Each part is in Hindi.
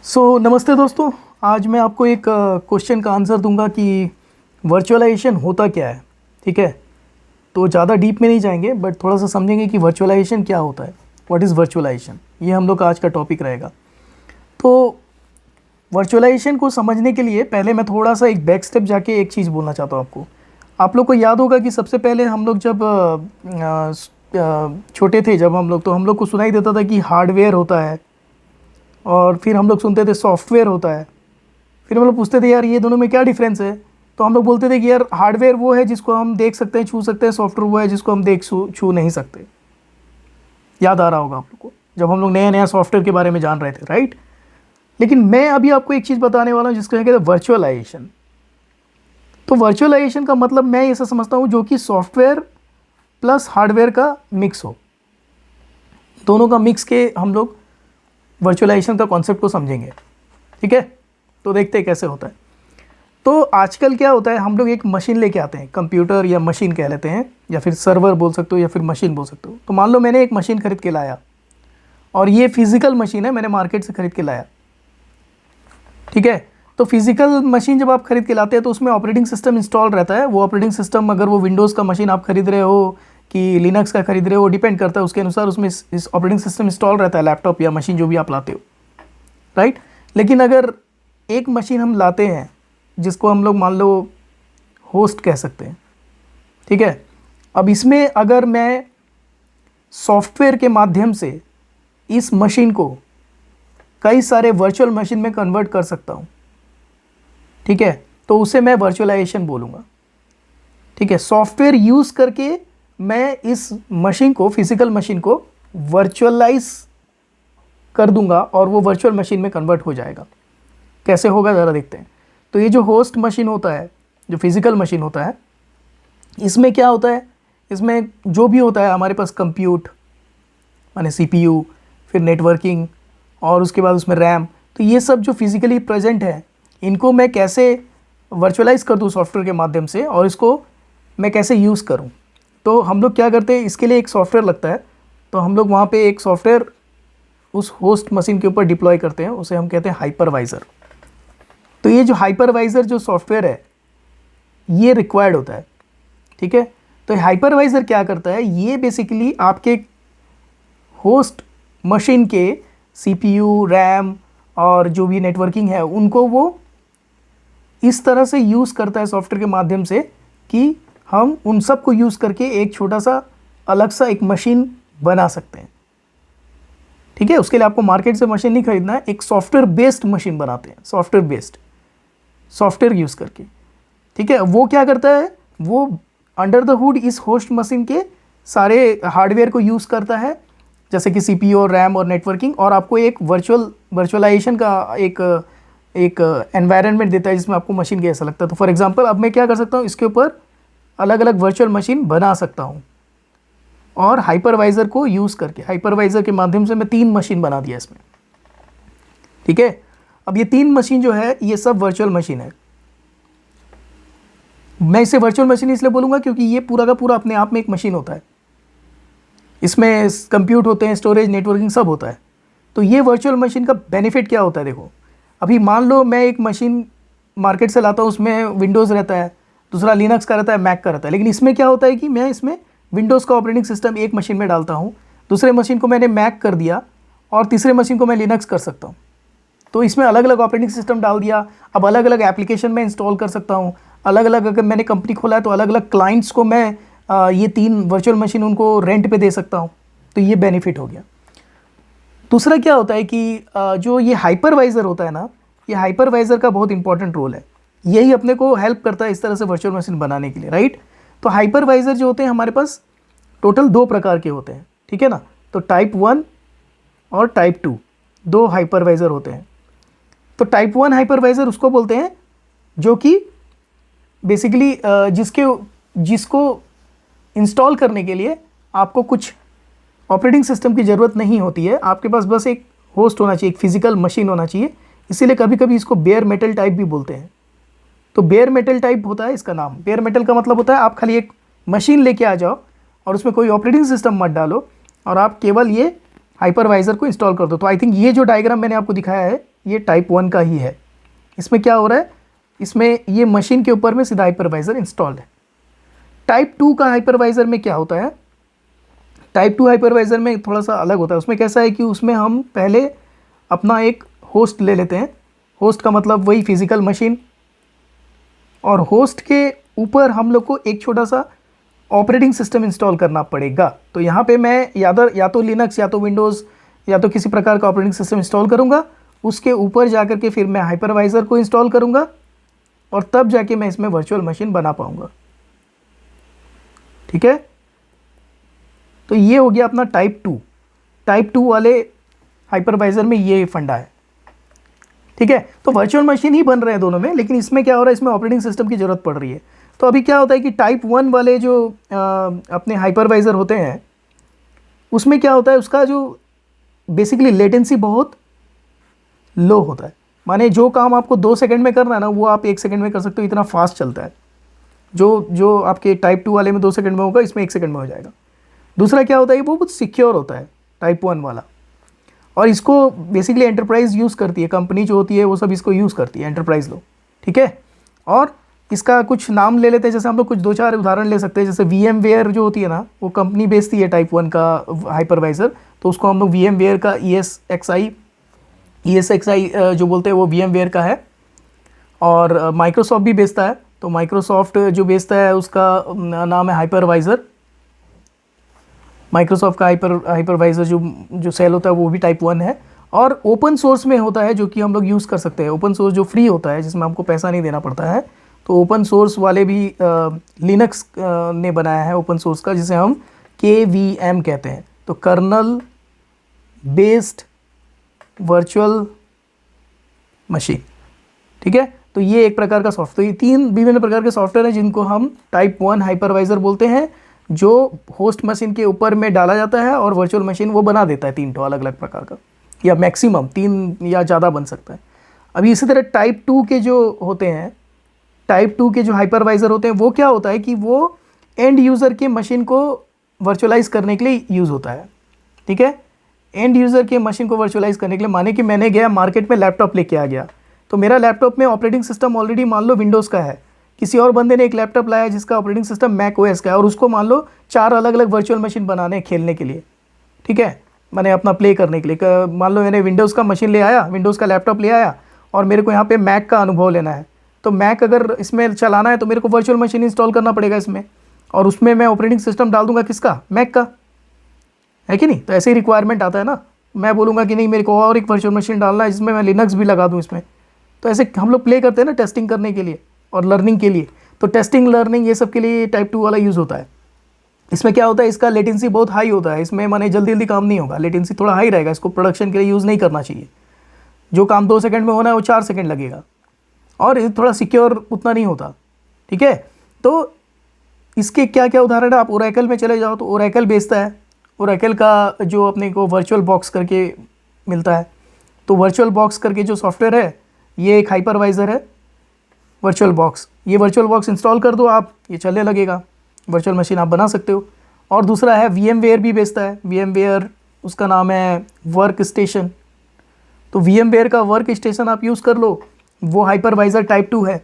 नमस्ते दोस्तों। आज मैं आपको एक क्वेश्चन का आंसर दूंगा कि वर्चुअलाइजेशन होता क्या है। ठीक है, तो ज़्यादा डीप में नहीं जाएंगे बट थोड़ा सा समझेंगे कि वर्चुअलाइजेशन क्या होता है। व्हाट इज़ वर्चुअलाइजेशन, ये हम लोग का आज का टॉपिक रहेगा। तो वर्चुअलाइजेशन को समझने के लिए पहले मैं थोड़ा सा एक बैक स्टेप जाके एक चीज़ बोलना चाहता हूँ आपको। आप लोग को याद होगा कि सबसे पहले हम लोग जब छोटे थे, जब हम लोग को सुनाई देता था कि हार्डवेयर होता है और फिर हम लोग सुनते थे सॉफ्टवेयर होता है। फिर हम लोग पूछते थे यार ये दोनों में क्या डिफरेंस है, तो हम लोग बोलते थे कि यार हार्डवेयर वो है जिसको हम देख सकते हैं, छू सकते हैं, सॉफ्टवेयर वो है जिसको हम छू नहीं सकते। याद आ रहा होगा आप लोग को जब हम लोग नया नया सॉफ्टवेयर के बारे में जान रहे थे, राइट। लेकिन मैं अभी आपको एक चीज़ बताने वाला हूँ जिसको कहते हैं वर्चुअलाइजेशन। तो वर्चुअलाइजेशन का मतलब मैं ऐसा समझता हूँ जो कि सॉफ्टवेयर प्लस हार्डवेयर का मिक्स हो, दोनों का मिक्स के हम लोग वर्चुअलाइजेशन का कॉन्सेप्ट को समझेंगे। ठीक है, तो देखते हैं कैसे होता है। तो आजकल क्या होता है, हम लोग एक मशीन लेके आते हैं, कंप्यूटर या मशीन कह लेते हैं, या फिर सर्वर बोल सकते हो या फिर मशीन बोल सकते हो। तो मान लो मैंने एक मशीन खरीद के लाया और ये फिजिकल मशीन है, मैंने मार्केट से खरीद के लाया। ठीक है, तो फिजिकल मशीन जब आप खरीद के लाते हैं तो उसमें ऑपरेटिंग सिस्टम इंस्टॉल रहता है। वो ऑपरेटिंग सिस्टम, अगर वो विंडोज़ का मशीन आप खरीद रहे हो कि लिनक्स का खरीद रहे हो, डिपेंड करता है उसके अनुसार उसमें इस ऑपरेटिंग सिस्टम इंस्टॉल रहता है, लैपटॉप या मशीन जो भी आप लाते हो, राइट। लेकिन अगर एक मशीन हम लाते हैं जिसको हम लोग मान लो होस्ट कह सकते हैं, ठीक है। अब इसमें अगर मैं सॉफ्टवेयर के माध्यम से इस मशीन को कई सारे वर्चुअल मशीन में कन्वर्ट कर सकता हूँ, ठीक है, तो उसे मैं वर्चुअलाइजेशन बोलूँगा। ठीक है, सॉफ्टवेयर यूज़ करके मैं इस मशीन को, फिजिकल मशीन को वर्चुअलाइज कर दूंगा और वो वर्चुअल मशीन में कन्वर्ट हो जाएगा। कैसे होगा ज़रा देखते हैं। तो ये जो होस्ट मशीन होता है, जो फिजिकल मशीन होता है, इसमें क्या होता है, इसमें जो भी होता है हमारे पास कंप्यूट माने सीपीयू, फिर नेटवर्किंग और उसके बाद उसमें रैम। तो ये सब जो फिजिकली प्रेजेंट है, इनको मैं कैसे वर्चुअलाइज कर दूँ सॉफ्टवेयर के माध्यम से, और इसको मैं कैसे यूज़ करूँ। तो हम लोग क्या करते हैं, इसके लिए एक सॉफ्टवेयर लगता है। तो हम लोग वहाँ पे एक सॉफ्टवेयर उस होस्ट मशीन के ऊपर डिप्लॉय करते हैं, उसे हम कहते हैं हाइपरवाइज़र। तो ये जो हाइपरवाइज़र जो सॉफ्टवेयर है ये रिक्वायर्ड होता है। ठीक है, तो हाइपरवाइज़र क्या करता है, ये बेसिकली आपके होस्ट मशीन के सीपीयू, रैम और जो भी नेटवर्किंग है उनको वो इस तरह से यूज़ करता है सॉफ्टवेयर के माध्यम से कि हम उन सब को यूज़ करके एक छोटा सा अलग सा एक मशीन बना सकते हैं। ठीक है, उसके लिए आपको मार्केट से मशीन नहीं खरीदना है, एक सॉफ्टवेयर बेस्ड मशीन बनाते हैं, सॉफ्टवेयर बेस्ड, सॉफ्टवेयर यूज़ करके। ठीक है, वो क्या करता है, वो अंडर द हुड इस होस्ट मशीन के सारे हार्डवेयर को यूज़ करता है, जैसे कि सीपीयू और रैम और नेटवर्किंग, और आपको एक वर्चुअलाइजेशन का एक एनवायरनमेंट देता है जिसमें आपको मशीन कैसा लगता है। तो फॉर एग्जांपल अब मैं क्या कर सकता हूँ, इसके ऊपर अलग अलग वर्चुअल मशीन बना सकता हूँ, और हाइपरवाइज़र को यूज़ करके, हाइपरवाइज़र के माध्यम से मैं 3 मशीन बना दिया इसमें। ठीक है, अब ये 3 मशीन जो है ये सब वर्चुअल मशीन है। मैं इसे वर्चुअल मशीन इसलिए बोलूँगा क्योंकि ये पूरा का पूरा अपने आप में एक मशीन होता है, इसमें कंप्यूट होते हैं, स्टोरेज, नेटवर्किंग सब होता है। तो ये वर्चुअल मशीन का बेनिफिट क्या होता है, देखो अभी मान लो मैं एक मशीन मार्केट से लाता हूँ, उसमें विंडोज़ रहता है, दूसरा लिनक्स का रहता है, मैक का रहता है। लेकिन इसमें क्या होता है कि मैं इसमें विंडोज़ का ऑपरेटिंग सिस्टम एक मशीन में डालता हूँ, दूसरे मशीन को मैंने मैक कर दिया और तीसरे मशीन को मैं लिनक्स कर सकता हूँ। तो इसमें अलग अलग ऑपरेटिंग सिस्टम डाल दिया। अब अलग अलग एप्लीकेशन में इंस्टॉल कर सकता हूँ, अलग अलग, अगर मैंने कंपनी खोला है तो अलग अलग क्लाइंट्स को मैं ये 3 वर्चुअल मशीन उनको रेंट पे दे सकता हूँ। तो ये बेनिफिट हो गया। दूसरा क्या होता है कि जो ये हाइपरवाइज़र होता है ना, ये हाइपरवाइज़र का बहुत इंपॉर्टेंट रोल है, यही अपने को हेल्प करता है इस तरह से वर्चुअल मशीन बनाने के लिए, राइट। तो हाइपरवाइज़र जो होते हैं हमारे पास टोटल 2 प्रकार के होते हैं, ठीक है ना। तो टाइप 1 और टाइप 2 2 हाइपरवाइज़र होते हैं। तो टाइप 1 हाइपरवाइज़र उसको बोलते हैं जो कि बेसिकली जिसको इंस्टॉल करने के लिए आपको कुछ ऑपरेटिंग सिस्टम की ज़रूरत नहीं होती है, आपके पास बस एक होस्ट होना चाहिए, एक फिजिकल मशीन होना चाहिए। इसीलिए कभी कभी इसको बेयर मेटल टाइप भी बोलते हैं। तो बेयर मेटल टाइप होता है इसका नाम। बेयर मेटल का मतलब होता है आप खाली एक मशीन लेके आ जाओ और उसमें कोई ऑपरेटिंग सिस्टम मत डालो और आप केवल ये हाइपरवाइज़र को इंस्टॉल कर दो। तो आई थिंक ये जो डायग्राम मैंने आपको दिखाया है ये टाइप 1 का ही है। इसमें क्या हो रहा है, इसमें ये मशीन के ऊपर में सीधा हाइपरवाइज़र इंस्टॉल है। टाइप 2 का हाइपरवाइज़र में क्या होता है, टाइप 2 हाइपरवाइज़र में थोड़ा सा अलग होता है। उसमें कैसा है कि उसमें हम पहले अपना एक होस्ट ले लेते हैं। होस्ट का मतलब वही फिज़िकल मशीन, और होस्ट के ऊपर हम लोग को एक छोटा सा ऑपरेटिंग सिस्टम इंस्टॉल करना पड़ेगा। तो यहाँ पे मैं या तो लिनक्स या तो विंडोज़ या तो किसी प्रकार का ऑपरेटिंग सिस्टम इंस्टॉल करूँगा। उसके ऊपर जा कर के फिर मैं हाइपरवाइज़र को इंस्टॉल करूँगा, और तब जाके मैं इसमें वर्चुअल मशीन बना पाऊँगा। ठीक है, तो ये हो गया अपना टाइप 2। टाइप 2 वाले हाइपरवाइज़र में ये फंडा है। ठीक है, तो वर्चुअल मशीन ही बन रहे हैं दोनों में, लेकिन इसमें क्या हो रहा है, इसमें ऑपरेटिंग सिस्टम की ज़रूरत पड़ रही है। तो अभी क्या होता है कि टाइप 1 वाले जो अपने हाइपरवाइज़र होते हैं, उसमें क्या होता है, उसका जो बेसिकली लेटेंसी बहुत लो होता है। माने जो काम आपको 2 सेकंड में करना है ना, वो आप 1 सेकंड में कर सकते हो, इतना फास्ट चलता है। जो आपके टाइप 2 वाले में 2 सेकंड में होगा, इसमें 1 सेकंड में हो जाएगा। दूसरा क्या होता है, वो बहुत सिक्योर होता है टाइप 1 वाला, और इसको बेसिकली एंटरप्राइज यूज़ करती है। कंपनी जो होती है वो सब इसको यूज़ करती है, एंटरप्राइज लोग। ठीक है, और इसका कुछ नाम ले लेते हैं, जैसे हम लोग कुछ 2-4 उदाहरण ले सकते हैं। जैसे VMware जो होती है ना, वो कंपनी बेचती है टाइप 1 का हाइपरवाइज़र, तो उसको हम लोग VMware का ESXi जो बोलते हैं वो VMware का है। और माइक्रोसॉफ्ट भी बेचता है, तो माइक्रोसॉफ्ट जो बेचता है उसका नाम है हाइपरवाइज़र। माइक्रोसॉफ्ट का हाइपरवाइज़र जो सेल होता है वो भी टाइप 1 है। और ओपन सोर्स में होता है, जो कि हम लोग यूज़ कर सकते हैं। ओपन सोर्स जो फ्री होता है, जिसमें हमको पैसा नहीं देना पड़ता है, तो ओपन सोर्स वाले भी लिनक्स ने बनाया है ओपन सोर्स का, जिसे हम KVM कहते हैं। तो कर्नल बेस्ड वर्चुअल मशीन। ठीक है, तो ये एक प्रकार का सॉफ्टवेयर, 3 विभिन्न प्रकार के सॉफ्टवेयर हैं जिनको हम टाइप 1 हाइपरवाइज़र बोलते हैं, जो होस्ट मशीन के ऊपर में डाला जाता है और वर्चुअल मशीन वो बना देता है 3 ठो अलग अलग प्रकार का, या मैक्सिमम 3 या ज़्यादा बन सकता है। अभी इसी तरह टाइप 2 के जो होते हैं, टाइप 2 के जो हाइपरवाइज़र होते हैं, वो क्या होता है कि वो एंड यूज़र के मशीन को वर्चुअलाइज़ करने के लिए यूज़ होता है। ठीक है, एंड यूज़र के मशीन को वर्चुअलाइज़ करने के लिए, माने कि मैंने गया मार्केट में लैपटॉप लेके आ गया, तो मेरा लैपटॉप में ऑपरेटिंग सिस्टम ऑलरेडी मान लो विंडोज़ का है। किसी और बंदे ने एक लैपटॉप लाया जिसका ऑपरेटिंग सिस्टम मैक OS का है, और उसको मान लो 4 अलग अलग वर्चुअल मशीन बनाने खेलने के लिए। ठीक है, मैंने अपना प्ले करने के लिए, मान लो मैंने विंडोज़ का मशीन ले आया, विंडोज़ का लैपटॉप ले आया, और मेरे को यहाँ पे मैक का अनुभव लेना है। तो मैक अगर इसमें चलाना है तो मेरे को वर्चुअल मशीन इंस्टॉल करना पड़ेगा इसमें, और उसमें मैं ऑपरेटिंग सिस्टम डाल दूंगा किसका, मैक का, है कि नहीं। तो ऐसे ही रिक्वायरमेंट आता है ना, मैं बोलूँगा कि नहीं मेरे को और एक वर्चुअल मशीन डालना है जिसमें मैं लिनक्स भी लगा दूँ इसमें। तो ऐसे हम लोग प्ले करते हैं ना टेस्टिंग करने के लिए और लर्निंग के लिए। तो टेस्टिंग लर्निंग ये सब के लिए टाइप 2 वाला यूज़ होता है। इसमें क्या होता है, इसका लेटेंसी बहुत हाई होता है, इसमें माने जल्दी जल्दी काम नहीं होगा, लेटेंसी थोड़ा हाई रहेगा। इसको प्रोडक्शन के लिए यूज़ नहीं करना चाहिए। जो काम 2 सेकंड में होना है वो 4 सेकंड लगेगा, और ये थोड़ा सिक्योर उतना नहीं होता। ठीक है, तो इसके क्या क्या उदाहरण है, आप ओरेकल में चले जाओ तो ओरेकल बेचता है। ओरेकल का जो अपने को वर्चुअल बॉक्स करके मिलता है, तो वर्चुअल बॉक्स करके जो सॉफ्टवेयर है, ये एक हाइपरवाइज़र है वर्चुअल बॉक्स। ये वर्चुअल बॉक्स इंस्टॉल कर दो आप, ये चलने लगेगा, वर्चुअल मशीन आप बना सकते हो। और दूसरा है VMware भी बेचता है। VMware उसका नाम है वर्क स्टेशन। तो VMware का वर्क स्टेशन आप यूज़ कर लो, वो हाइपरवाइज़र टाइप 2 है।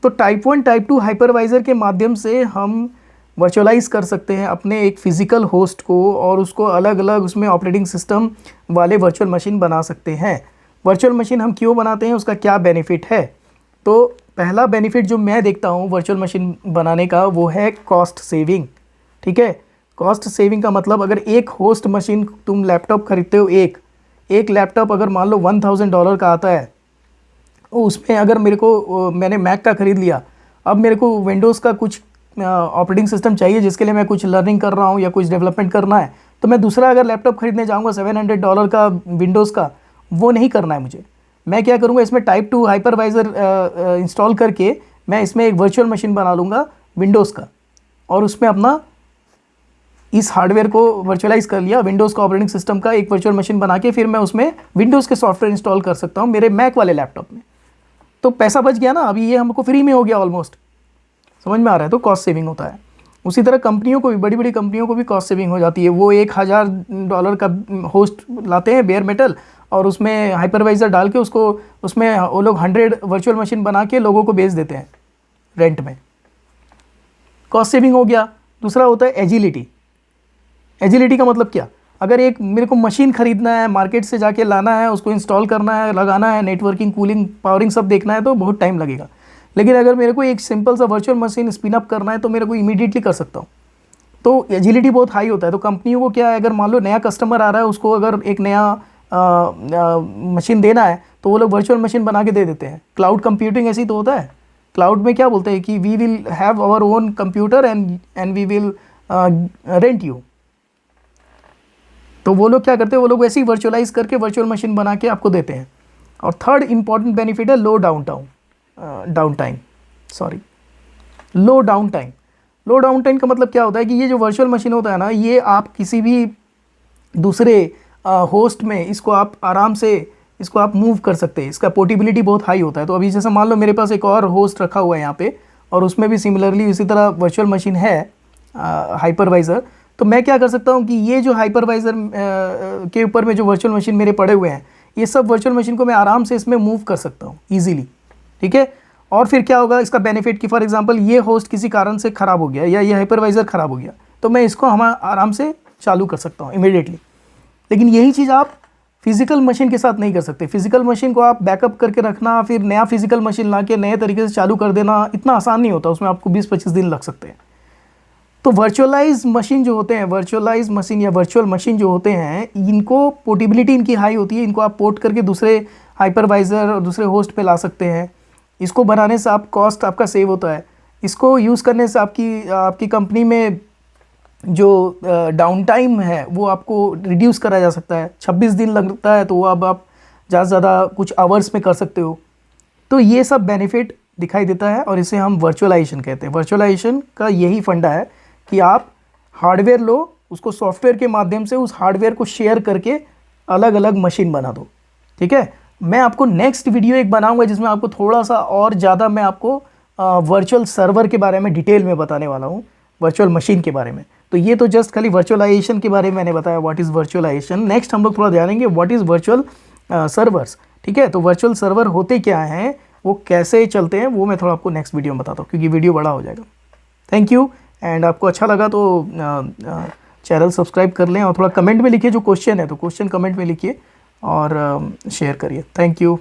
तो टाइप 1 टाइप 2 हाइपरवाइज़र के माध्यम से हम वर्चुअलाइज़ कर सकते हैं अपने एक फ़िज़िकल होस्ट को, और उसको अलग अलग उसमें ऑपरेटिंग सिस्टम वाले वर्चुअल मशीन बना सकते हैं। वर्चुअल मशीन हम क्यों बनाते हैं, उसका क्या बेनिफिट है। तो पहला बेनिफिट जो मैं देखता हूँ वर्चुअल मशीन बनाने का, वो है कॉस्ट सेविंग। ठीक है, कॉस्ट सेविंग का मतलब, अगर एक होस्ट मशीन तुम लैपटॉप खरीदते हो, एक लैपटॉप अगर मान लो $1000 का आता है, उसमें अगर मैंने मैक का ख़रीद लिया, अब मेरे को विंडोज़ का कुछ ऑपरेटिंग सिस्टम चाहिए जिसके लिए मैं कुछ लर्निंग कर रहा हूँ या कुछ डेवलपमेंट करना है, तो मैं दूसरा अगर लैपटॉप खरीदने जाऊँगा $700 का विंडोज़ का, वो नहीं करना है मुझे। मैं क्या करूँगा, इसमें टाइप 2 हाइपरवाइज़र इंस्टॉल करके मैं इसमें एक वर्चुअल मशीन बना लूँगा विंडोज़ का, और उसमें अपना इस हार्डवेयर को वर्चुअलाइज़ कर लिया, विंडोज़ का ऑपरेटिंग सिस्टम का एक वर्चुअल मशीन बना के फिर मैं उसमें विंडोज़ के सॉफ्टवेयर इंस्टॉल कर सकता हूँ मेरे मैक वाले लैपटॉप में। तो पैसा बच गया ना, अभी ये हमको फ्री में हो गया ऑलमोस्ट। समझ में आ रहा है, तो कॉस्ट सेविंग होता है। उसी तरह कंपनियों को भी, बड़ी बड़ी कंपनियों को भी कॉस्ट सेविंग हो जाती है। वो $1000 का होस्ट लाते हैं बेयर मेटल, और उसमें हाइपरवाइज़र डाल के उसको उसमें वो लोग 100 वर्चुअल मशीन बना के लोगों को बेच देते हैं रेंट में। कॉस्ट सेविंग हो गया। दूसरा होता है एजिलिटी। एजिलिटी का मतलब क्या? अगर एक मेरे को मशीन खरीदना है, मार्केट से जाके लाना है, उसको इंस्टॉल करना है, लगाना है, नेटवर्किंग, कूलिंग, पावरिंग सब देखना है तो बहुत टाइम लगेगा। लेकिन अगर मेरे को एक सिंपल सा वर्चुअल मशीन स्पिन अप करना है तो मेरे को इमीडिएटली कर सकता हूँ। तो एजिलिटी बहुत हाई होता है। तो कंपनियों को क्या है, अगर मान लो नया कस्टमर आ रहा है, उसको अगर एक नया मशीन देना है तो वो लोग वर्चुअल मशीन बना के दे देते हैं। क्लाउड कंप्यूटिंग ऐसी तो होता है। क्लाउड में क्या बोलते हैं कि we will have our own computer and we will rent you. तो वो लोग क्या करते हैं, वो लोग वैसे ही वर्चुअलाइज करके वर्चुअल मशीन बना के आपको देते हैं। और थर्ड इंपॉर्टेंट बेनिफिट है लो डाउन टाइम। लो डाउन टाइम। लो डाउन टाइम का मतलब क्या होता है कि ये जो वर्चुअल मशीन होता है ना, ये आप किसी भी दूसरे होस्ट में इसको आप आराम से इसको आप मूव कर सकते हैं। इसका पोर्टेबिलिटी बहुत हाई होता है। तो अभी जैसे मान लो मेरे पास एक और होस्ट रखा हुआ है यहाँ पे, और उसमें भी सिमिलरली इसी तरह वर्चुअल मशीन है हाइपरवाइज़र। तो मैं क्या कर सकता हूँ कि ये जो हाइपरवाइज़र के ऊपर में जो वर्चुअल मशीन मेरे पड़े हुए हैं, ये सब वर्चुअल मशीन को मैं आराम से इसमें मूव कर सकता हूँ ईजिली। ठीक है। और फिर क्या होगा इसका बेनिफिट कि फॉर एग्जांपल ये होस्ट किसी कारण से ख़राब हो गया या ये हाइपरवाइज़र ख़राब हो गया, तो मैं इसको हम आराम से चालू कर सकता हूँ इमीडिएटली। लेकिन यही चीज़ आप फिजिकल मशीन के साथ नहीं कर सकते। फिजिकल मशीन को आप बैकअप करके रखना, फिर नया फिजिकल मशीन ला के नए तरीके से चालू कर देना, इतना आसान नहीं होता। उसमें आपको 20-25 दिन लग सकते हैं। तो वर्चुअलाइज मशीन जो होते हैं, वर्चुअलाइज मशीन या वर्चुअल मशीन जो होते हैं, इनको पोर्टेबिलिटी इनकी हाई होती है। इनको आप पोर्ट करके दूसरे हाइपरवाइज़र और दूसरे होस्ट पे ला सकते हैं। इसको बनाने से आप कॉस्ट आपका सेव होता है। इसको यूज़ करने से आपकी कंपनी में जो डाउन टाइम है वो आपको रिड्यूस करा जा सकता है। 26 दिन लगता है तो वो अब आप ज़्यादा से ज़्यादा कुछ आवर्स में कर सकते हो। तो ये सब बेनिफिट दिखाई देता है और इसे हम वर्चुअलाइजेशन कहते हैं। वर्चुअलाइजेशन का यही फंडा है कि आप हार्डवेयर लो, उसको सॉफ्टवेयर के माध्यम से उस हार्डवेयर को शेयर करके अलग अलग मशीन बना दो। ठीक है। मैं आपको नेक्स्ट वीडियो एक बनाऊंगा जिसमें आपको थोड़ा सा और ज़्यादा मैं आपको वर्चुअल सर्वर के बारे में डिटेल में बताने वाला हूँ, वर्चुअल मशीन के बारे में। तो ये तो जस्ट खाली वर्चुअलाइजेशन के बारे में मैंने बताया, व्हाट इज़ वर्चुअलाइजेशन। नेक्स्ट हम लोग थोड़ा जानेंगे व्हाट इज़ वर्चुअल सर्वर्स। ठीक है। तो वर्चुअल सर्वर होते क्या हैं, वो कैसे चलते हैं, वो मैं थोड़ा आपको नेक्स्ट वीडियो में बताता हूँ, क्योंकि वीडियो बड़ा हो जाएगा। Thank you. एंड आपको अच्छा लगा तो चैनल सब्सक्राइब कर लें और थोड़ा कमेंट में लिखिए जो क्वेश्चन है, तो क्वेश्चन कमेंट में लिखिए और शेयर करिए। Thank you.